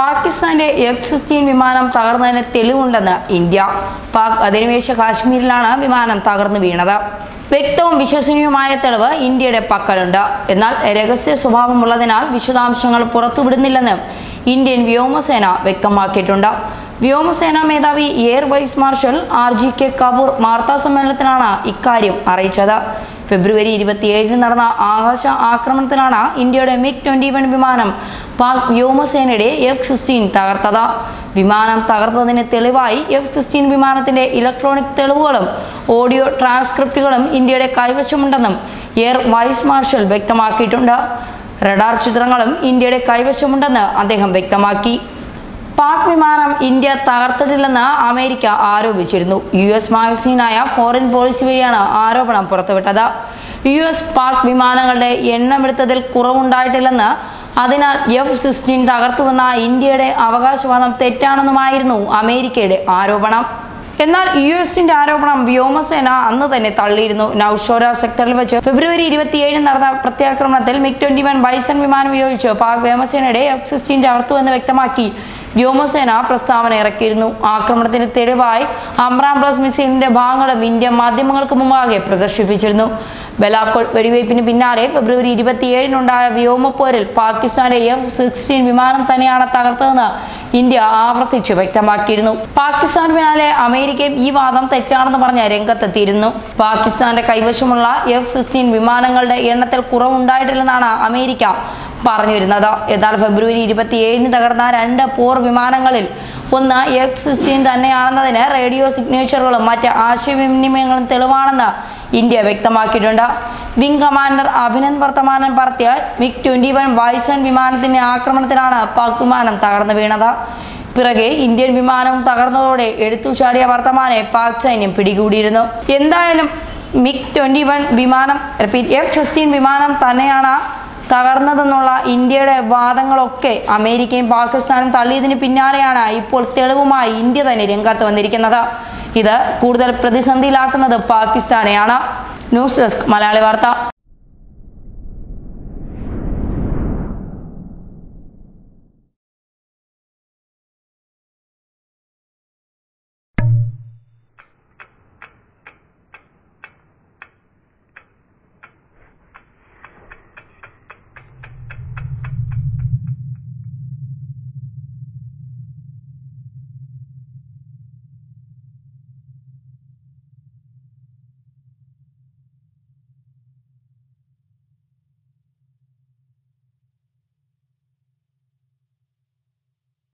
പാകിസ്ഥാന്റെ F-16 വിമാനം തകർന്നതിന് തെളിവുണ്ടെന്ന് India. Pak അധിനിവേശ കാശ്മീരിലാണ് വിമാനം തകർന്നു വീണത്. വ്യക്തവും വിശ്വസനീയവുമായ തെളിവ് ഇന്ത്യയുടെ പക്കലുണ്ട്. എന്നാൽ രഹസ്യ സ്വഭാവമുള്ളതിനാൽ വിശദാംശങ്ങൾ പുറത്തുവിടുന്നില്ലെന്ന് ഇന്ത്യൻ വ്യോമസേന വ്യക്തമാക്കിയിട്ടുണ്ട്. വ്യോമസേനാ മേധാവി air vice marshal RGK Kapoor വാർത്താസമ്മേളനത്തിലാണ് ഇക്കാര്യം അറിയിച്ചത്. ഫെബ്രുവരി 27 നടന്ന ആകാശ ആക്രമണത്തിലാണ് ഇന്ത്യയുടെ MiG-21 വിമാനം പാക് വ്യോമസേനയുടെ F-16 തകർത്തത്. വിമാനം തകർത്തതിന് തെളിവായി F-16 വിമാനത്തിന്റെ ഇലക്ട്രോണിക് തെളിവുകളും ഓഡിയോ ട്രാൻസ്ക്രിപ്റ്റുകളും ഇന്ത്യയുടെ കൈവശമുണ്ടെന്നും എയർ വൈസ് മാർഷൽ വ്യക്തമാക്കിയിട്ടുണ്ട്. റഡാർ ചിത്രങ്ങളും ഇന്ത്യയുടെ കൈവശമുണ്ടെന്ന് അദ്ദേഹം വ്യക്തമാക്കി. പാക് വിമാനം ഇന്ത്യ തകർത്തിട്ടില്ലെന്ന് അമേരിക്ക ആരോപിച്ചിരുന്നു. US മാഗസീനായ ഫോറിൻ പോളിസി വഴിയാണ് ആരോപണം പുറത്തുവിട്ടത്. US പാക് വിമാനങ്ങളുടെ എണ്ണമെടുത്തതിൽ കുറവുണ്ടായിട്ടില്ലെന്ന്, അതിനാൽ F-16 തകർത്തുവെന്ന ഇന്ത്യയുടെ അവകാശവാദം തെറ്റാണെന്നുമായിരുന്നു അമേരിക്കയുടെ ആരോപണം. എന്നാൽ US-ന്റെ ആരോപണം വ്യോമസേന അന്ന് തന്നെ തള്ളിയിരുന്നു. നൌഷോര സെക്ടറിൽ വെച്ച് ഫെബ്രുവരി 27 നടന്ന പ്രത്യാക്രമണത്തിൽ MiG-21 ബൈസൺ വിമാനം ഉപയോഗിച്ച് പാക് വ്യോമസേനയുടെ F-16 തകർത്തുവെന്ന് വ്യക്തമാക്കി വ്യോമസേന പ്രസ്താവന ഇറക്കിയിരുന്നു. ആക്രമണത്തിന് തെളിവായി അമ്രാം+ മിസൈലിന്റെ ഭാഗങ്ങളും ഇന്ത്യ മാധ്യമങ്ങൾക്ക് മുമ്പാകെ പ്രദർശിപ്പിച്ചിരുന്നു. ബലാക്കോട്ട് വെടിവയ്പ്പിന് പിന്നാലെ ഫെബ്രുവരി 27-നുണ്ടായ വ്യോമപ്പോരിൽ പാകിസ്ഥാന്റെ F-16 വിമാനം തന്നെയാണ് തകർത്തതെന്ന് ഇന്ത്യ ആവർത്തിച്ച് വ്യക്തമാക്കിയിരുന്നു. പാകിസ്ഥാന് പിന്നാലെ അമേരിക്കയും ഈ വാദം തെറ്റാണെന്ന് പറഞ്ഞ് രംഗത്തെത്തിയിരുന്നു. പാകിസ്ഥാന്റെ കൈവശമുള്ള F-16 വിമാനങ്ങളുടെ എണ്ണത്തിൽ കുറവുണ്ടായിട്ടില്ലെന്നാണ് അമേരിക്ക പറഞ്ഞിരുന്നത്. എന്നാൽ ഫെബ്രുവരി 27-ന് തകർന്ന 2 പോർ വിമാനങ്ങളിൽ ഒന്ന് F-16 തന്നെയാണെന്നതിന് റേഡിയോ സിഗ്നേച്ചറുകളും മറ്റ് ആശയവിനിമയങ്ങളും തെളിവാണെന്ന് ഇന്ത്യ വ്യക്തമാക്കിയിട്ടുണ്ട്. വിംഗ് കമാൻഡർ അഭിനന്ദ് വർത്തമാനൻ പറത്തിയ MiG-21 ബൈസൺ വിമാനത്തിന്റെ ആക്രമണത്തിലാണ് പാക് വിമാനം തകർന്നു വീണത്. പിറകെ ഇന്ത്യൻ വിമാനവും തകർന്നതോടെ എടുത്തുചാടിയ വർത്തമാനെ പാക് സൈന്യം പിടികൂടിയിരുന്നു. എന്തായാലും MiG-21 വിമാനം F-16 വിമാനം തന്നെയാണ് തകർന്നതെന്നുള്ള ഇന്ത്യയുടെ വാദങ്ങളൊക്കെ അമേരിക്കയും പാകിസ്ഥാനും തള്ളിയതിന് പിന്നാലെയാണ് ഇപ്പോൾ തെളിവുമായി ഇന്ത്യ തന്നെ രംഗത്ത് വന്നിരിക്കുന്നത്. ഇത് കൂടുതൽ പ്രതിസന്ധിയിലാക്കുന്നത് പാകിസ്ഥാനെയാണ്. ന്യൂസ് ഡെസ്ക് മലയാളി വാർത്ത.